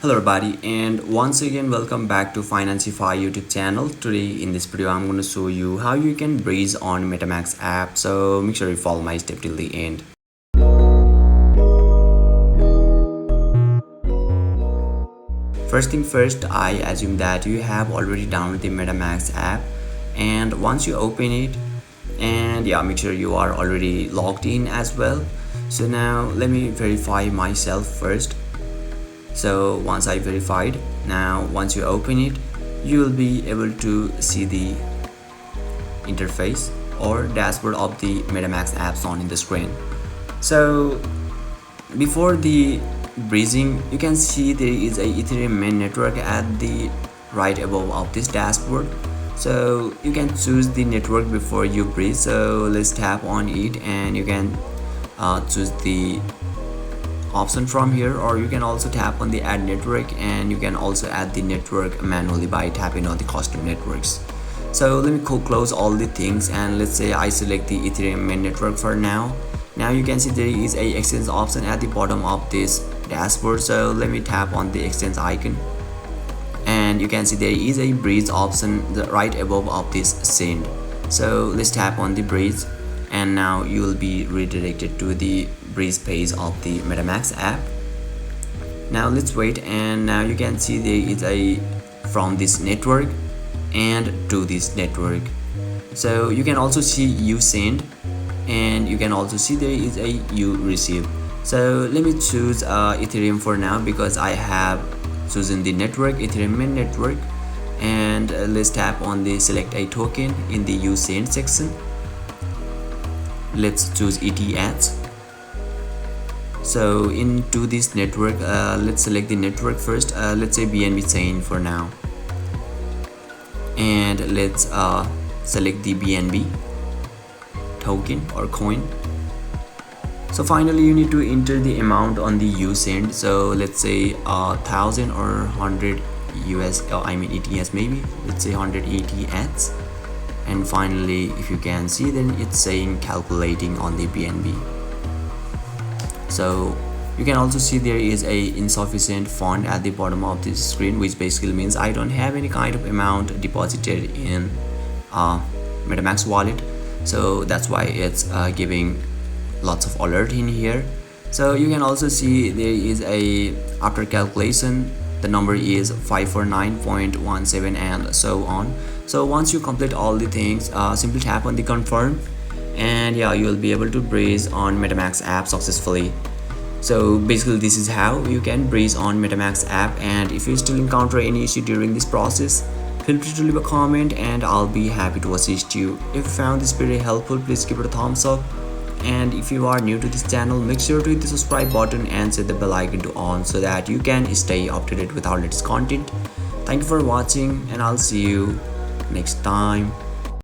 Hello everybody, and once again welcome back to Financify YouTube channel. Today in this video I'm going to show you how you can breeze on Metamask app, so make sure you follow my step till the end. First thing first, I assume that you have already downloaded the Metamask app, and once you open it, and make sure you are already logged in as well. So now let me verify myself first. So once I verified, now once you open it, you will be able to see the interface or dashboard of the Metamask apps on in the screen. So before the breezing, you can see there is a Ethereum main network at the right above of this dashboard. So you can choose the network before you breeze. So let's tap on it, and you can choose the option from here, or you can also tap on the add network, and you can also add the network manually by tapping on the custom networks. So let me close all the things, and let's say I select the Ethereum main network for now. Now you can see there is a exchange option at the bottom of this dashboard. So let me tap on the exchange icon, and you can see there is a breeze option right above of this send. So let's tap on the breeze, and now you will be redirected to the breeze page of the Metamask app. Now let's wait, and now you can see there is a from this network and to this network. So you can also see you send, and you can also see there is a you receive. So let me choose Ethereum for now, because I have chosen the network, Ethereum main network, and let's tap on the select a token in the you send section. Let's choose ETH. So into this network, let's select the network first. Let's say BNB chain for now, and let's select the BNB token or coin. So finally you need to enter the amount on the you send. So let's say 1000 or 100 US, ETH maybe. Let's say 100 ETH. And finally, if you can see, then it's saying calculating on the BNB. So you can also see there is a insufficient fund at the bottom of this screen, which basically means I don't have any kind of amount deposited in Metamask wallet. So that's why it's giving lots of alert in here. So you can also see there is a after calculation, the number is 549.17 and so on. So once you complete all the things, simply tap on the confirm, and you will be able to breeze on Metamask app successfully. So basically this is how you can breeze on Metamask app, and if you still encounter any issue during this process, feel free to leave a comment and I'll be happy to assist you. If you found this video helpful, please give it a thumbs up, and if you are new to this channel, make sure to hit the subscribe button and set the bell icon to on, so that you can stay up to date with our latest content. Thank you for watching, and I'll see you next time.